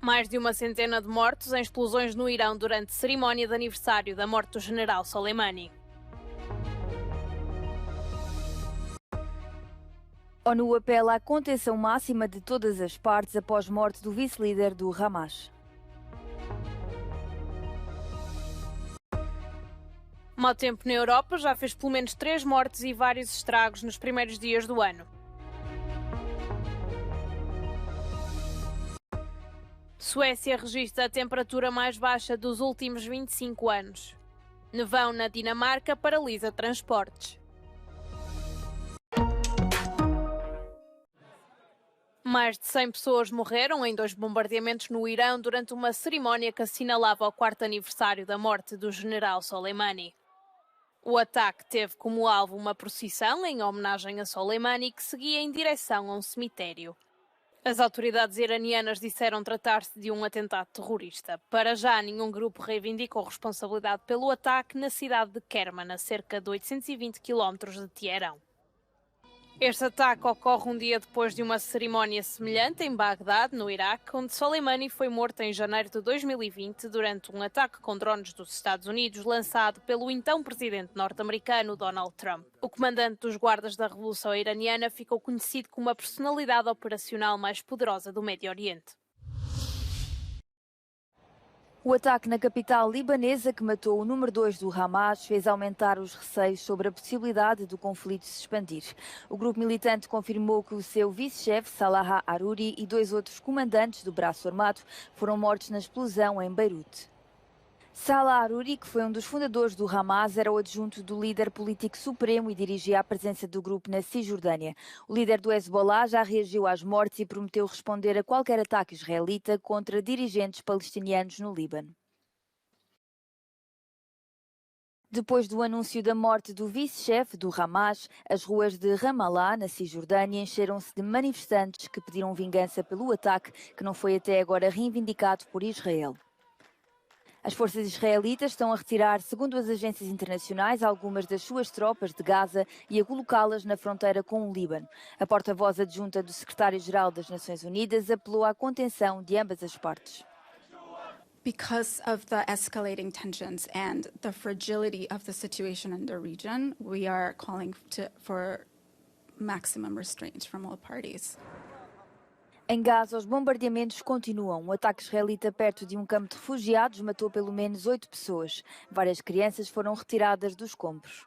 Mais de uma centena de mortos em explosões no Irão durante cerimónia de aniversário da morte do general Soleimani. ONU apela à contenção máxima de todas as partes após morte do vice-líder do Hamas. Mau tempo na Europa já fez pelo menos 3 mortes e vários estragos nos primeiros dias do ano. Suécia registra a temperatura mais baixa dos últimos 25 anos. Nevão na Dinamarca paralisa transportes. Mais de 100 pessoas morreram em 2 bombardeamentos no Irão durante uma cerimónia que assinalava o 4º aniversário da morte do general Soleimani. O ataque teve como alvo uma procissão em homenagem a Soleimani que seguia em direção a um cemitério. As autoridades iranianas disseram tratar-se de um atentado terrorista. Para já, nenhum grupo reivindicou responsabilidade pelo ataque na cidade de Kerman, a cerca de 820 km de Teherão. Este ataque ocorre um dia depois de uma cerimónia semelhante em Bagdade, no Iraque, onde Soleimani foi morto em janeiro de 2020 durante um ataque com drones dos Estados Unidos lançado pelo então presidente norte-americano Donald Trump. O comandante dos guardas da Revolução Iraniana ficou conhecido como a personalidade operacional mais poderosa do Médio Oriente. O ataque na capital libanesa, que matou o número 2 do Hamas, fez aumentar os receios sobre a possibilidade do conflito se expandir. O grupo militante confirmou que o seu vice-chefe, Salah Haruri, e 2 outros comandantes do braço armado foram mortos na explosão em Beirute. Salah Haruri, que foi um dos fundadores do Hamas, era o adjunto do líder político supremo e dirigia a presença do grupo na Cisjordânia. O líder do Hezbollah já reagiu às mortes e prometeu responder a qualquer ataque israelita contra dirigentes palestinianos no Líbano. Depois do anúncio da morte do vice-chefe do Hamas, as ruas de Ramallah, na Cisjordânia, encheram-se de manifestantes que pediram vingança pelo ataque, que não foi até agora reivindicado por Israel. As forças israelitas estão a retirar, segundo as agências internacionais, algumas das suas tropas de Gaza e a colocá-las na fronteira com o Líbano. A porta-voz adjunta do secretário-geral das Nações Unidas apelou à contenção de ambas as partes. Because of the escalating tensions and the fragility of the situation in the region, we are calling for maximum restraint from all parties. Em Gaza, os bombardeamentos continuam. Um ataque israelita perto de um campo de refugiados matou pelo menos 8 pessoas. Várias crianças foram retiradas dos escombros.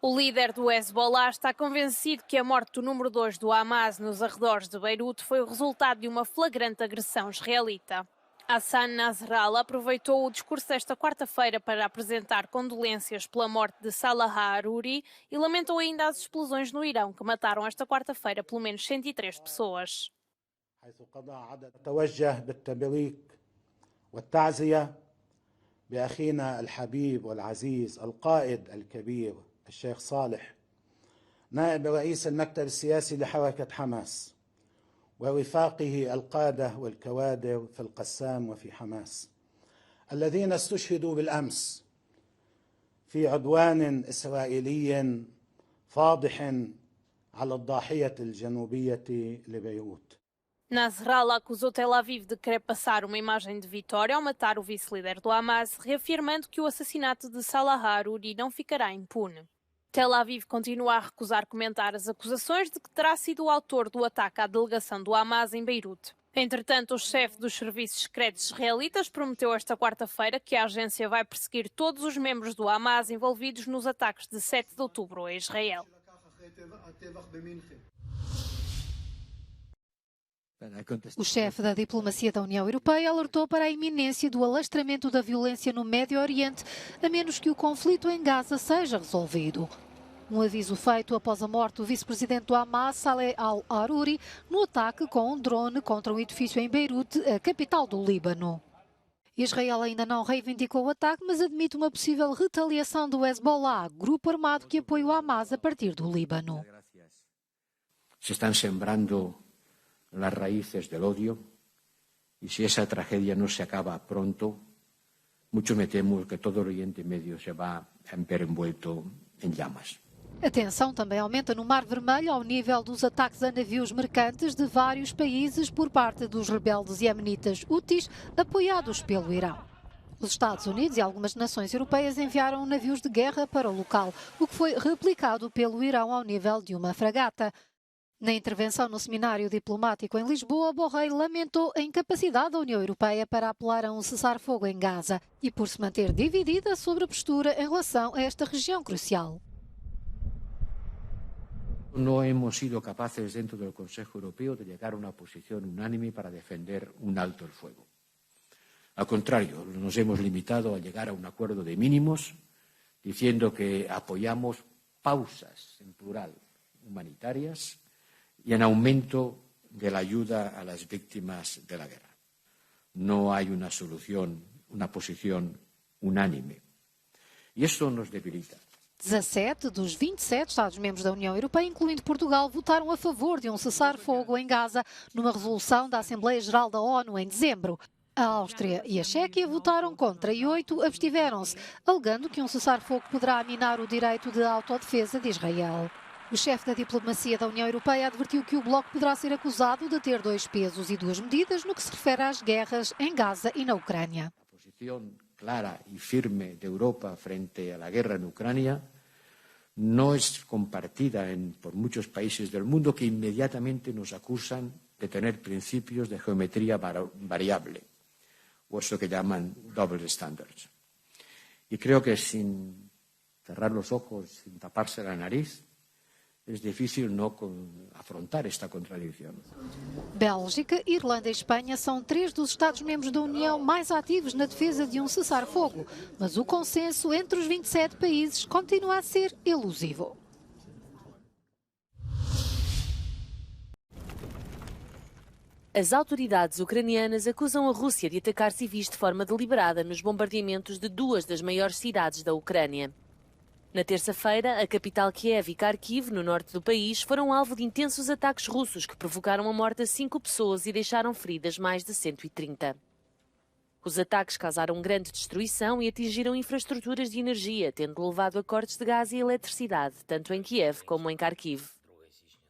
O líder do Hezbollah está convencido que a morte do número 2 do Hamas nos arredores de Beirute foi o resultado de uma flagrante agressão israelita. Hassan Nasrallah aproveitou o discurso desta quarta-feira para apresentar condolências pela morte de Salah Haruri e lamentou ainda as explosões no Irão, que mataram esta quarta-feira pelo menos 103 pessoas. الشيخ صالح نائب رئيس المكتب السياسي لحركة حماس ورفاقه القادة والكوادر في القسام وفي حماس الذين استشهدوا بالأمس في عدوان إسرائيلي فاضح على الضاحية الجنوبية لبيروت. Nasrallah acusou Tel Aviv de querer passar uma imagem de vitória ao matar o vice-líder do Hamas, reafirmando que o assassinato de Salah Haruri não ficará impune. Tel Aviv continua a recusar comentar as acusações de que terá sido o autor do ataque à delegação do Hamas em Beirute. Entretanto, o chefe dos serviços secretos israelitas prometeu esta quarta-feira que a agência vai perseguir todos os membros do Hamas envolvidos nos ataques de 7 de outubro a Israel. O chefe da diplomacia da União Europeia alertou para a iminência do alastramento da violência no Médio Oriente, a menos que o conflito em Gaza seja resolvido. Um aviso feito após a morte do vice-presidente do Hamas, Saleh al-Haruri, no ataque com um drone contra um edifício em Beirute, a capital do Líbano. Israel ainda não reivindicou o ataque, mas admite uma possível retaliação do Hezbollah, grupo armado que apoia o Hamas a partir do Líbano. Se estão sembrando las raíces del odio y si esa tragedia no se acaba pronto, mucho me temo que todo el Oriente Medio se va a ver envuelto en llamas. A tensão também aumenta no Mar Vermelho ao nível dos ataques a navios mercantes de vários países por parte dos rebeldes iemenitas Houthis, apoiados pelo Irão. Os Estados Unidos e algumas nações europeias enviaram navios de guerra para o local, o que foi replicado pelo Irão ao nível de uma fragata. Na intervenção no seminário diplomático em Lisboa, Borrell lamentou a incapacidade da União Europeia para apelar a um cessar-fogo em Gaza e por se manter dividida sobre a postura em relação a esta região crucial. No hemos sido capaces dentro del Consejo Europeo de llegar a una posición unánime para defender un alto el fuego. Al contrario, nos hemos limitado a llegar a un acuerdo de mínimos, diciendo que apoyamos pausas, en plural, humanitarias y en aumento de la ayuda a las víctimas de la guerra. No hay una solución, una posición unánime. Y eso nos debilita. 17 dos 27 Estados-membros da União Europeia, incluindo Portugal, votaram a favor de um cessar-fogo em Gaza numa resolução da Assembleia Geral da ONU em dezembro. A Áustria e a Chequia votaram contra e 8 abstiveram-se, alegando que um cessar-fogo poderá minar o direito de autodefesa de Israel. O chefe da diplomacia da União Europeia advertiu que o bloco poderá ser acusado de ter dois pesos e duas medidas no que se refere às guerras em Gaza e na Ucrânia. A posición clara y firme de Europa frente a la guerra en Ucrania no es compartida por muchos países del mundo que inmediatamente nos acusan de tener principios de geometría variable, o eso que llaman double standards. Y creo que sin cerrar los ojos, sin taparse la nariz, es difícil no afrontar esta contradicción. Bélgica, Irlanda e Espanha são 3 dos Estados-membros da União mais ativos na defesa de um cessar-fogo, mas o consenso entre os 27 países continua a ser elusivo. As autoridades ucranianas acusam a Rússia de atacar civis de forma deliberada nos bombardeamentos de 2 das maiores cidades da Ucrânia. Na terça-feira, a capital Kiev e Kharkiv, no norte do país, foram alvo de intensos ataques russos que provocaram a morte de 5 pessoas e deixaram feridas mais de 130. Os ataques causaram grande destruição e atingiram infraestruturas de energia, tendo levado a cortes de gás e eletricidade, tanto em Kiev como em Kharkiv.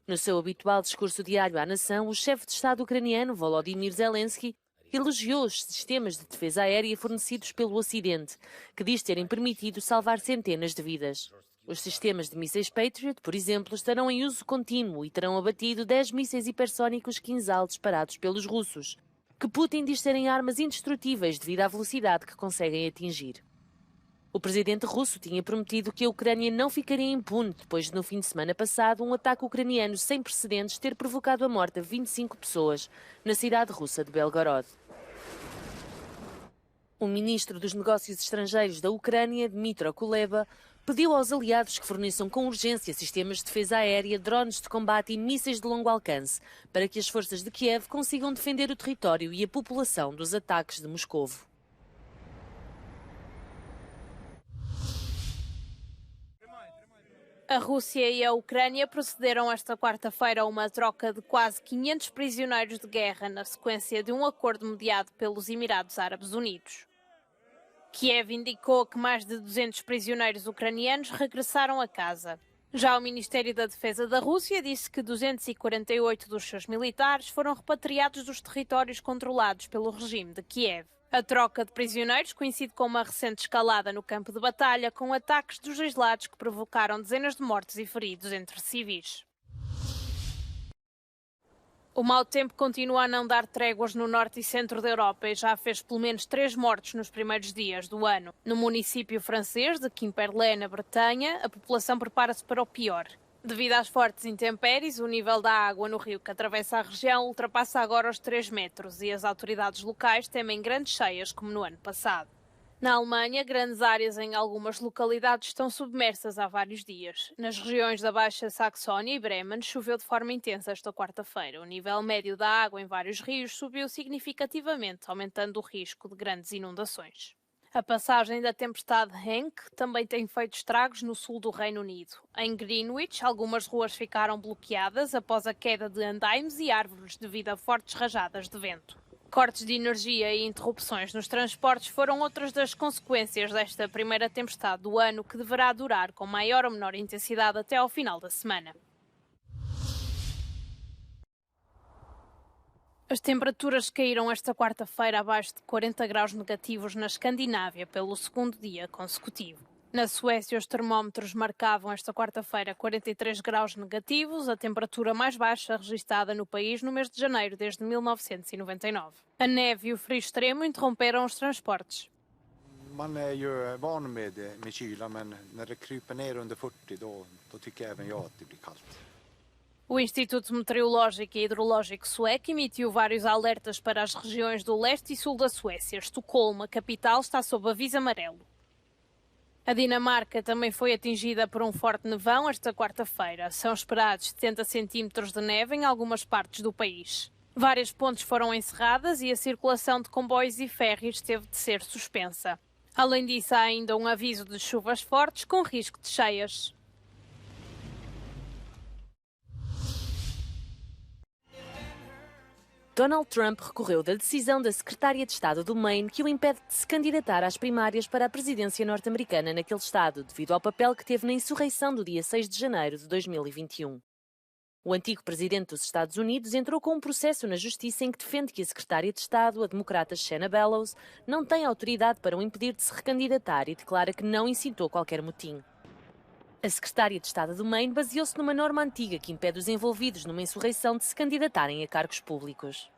No seu habitual discurso diário à nação, o chefe de Estado ucraniano, Volodymyr Zelensky, elogiou os sistemas de defesa aérea fornecidos pelo Ocidente, que diz terem permitido salvar centenas de vidas. Os sistemas de mísseis Patriot, por exemplo, estarão em uso contínuo e terão abatido 10 mísseis hipersónicos Kinzhal disparados pelos russos, que Putin diz serem armas indestrutíveis devido à velocidade que conseguem atingir. O presidente russo tinha prometido que a Ucrânia não ficaria impune depois de, no fim de semana passado, um ataque ucraniano sem precedentes ter provocado a morte de 25 pessoas na cidade russa de Belgorod. O ministro dos Negócios Estrangeiros da Ucrânia, Dmytro Kuleba, pediu aos aliados que forneçam com urgência sistemas de defesa aérea, drones de combate e mísseis de longo alcance, para que as forças de Kiev consigam defender o território e a população dos ataques de Moscovo. A Rússia e a Ucrânia procederam esta quarta-feira a uma troca de quase 500 prisioneiros de guerra na sequência de um acordo mediado pelos Emirados Árabes Unidos. Kiev indicou que mais de 200 prisioneiros ucranianos regressaram a casa. Já o Ministério da Defesa da Rússia disse que 248 dos seus militares foram repatriados dos territórios controlados pelo regime de Kiev. A troca de prisioneiros coincide com uma recente escalada no campo de batalha, com ataques dos dois lados que provocaram dezenas de mortos e feridos entre civis. O mau tempo continua a não dar tréguas no norte e centro da Europa e já fez pelo menos 3 mortos nos primeiros dias do ano. No município francês de Quimperlé, na Bretanha, a população prepara-se para o pior. Devido às fortes intempéries, o nível da água no rio que atravessa a região ultrapassa agora os 3 metros e as autoridades locais temem grandes cheias como no ano passado. Na Alemanha, grandes áreas em algumas localidades estão submersas há vários dias. Nas regiões da Baixa Saxónia e Bremen choveu de forma intensa esta quarta-feira. O nível médio da água em vários rios subiu significativamente, aumentando o risco de grandes inundações. A passagem da tempestade Henk também tem feito estragos no sul do Reino Unido. Em Greenwich, algumas ruas ficaram bloqueadas após a queda de andaimes e árvores devido a fortes rajadas de vento. Cortes de energia e interrupções nos transportes foram outras das consequências desta primeira tempestade do ano, que deverá durar com maior ou menor intensidade até ao final da semana. As temperaturas caíram esta quarta-feira abaixo de 40 graus negativos na Escandinávia pelo segundo dia consecutivo. Na Suécia, os termómetros marcavam esta quarta-feira 43 graus negativos, a temperatura mais baixa registada no país no mês de janeiro desde 1999. A neve e o frio extremo interromperam os transportes. Man är ju van med kyla, men när det kryper ner under 40 då tycker även jag att det blir kallt. O Instituto Meteorológico e Hidrológico Sueco emitiu vários alertas para as regiões do leste e sul da Suécia. Estocolmo, a capital, está sob aviso amarelo. A Dinamarca também foi atingida por um forte nevão esta quarta-feira. São esperados 70 centímetros de neve em algumas partes do país. Várias pontes foram encerradas e a circulação de comboios e férreos teve de ser suspensa. Além disso, há ainda um aviso de chuvas fortes com risco de cheias. Donald Trump recorreu da decisão da secretária de Estado do Maine que o impede de se candidatar às primárias para a presidência norte-americana naquele estado, devido ao papel que teve na insurreição do dia 6 de janeiro de 2021. O antigo presidente dos Estados Unidos entrou com um processo na Justiça em que defende que a secretária de Estado, a democrata Shanna Bellows, não tem autoridade para o impedir de se recandidatar e declara que não incitou qualquer motim. A secretária de Estado do Maine baseou-se numa norma antiga que impede os envolvidos numa insurreição de se candidatarem a cargos públicos.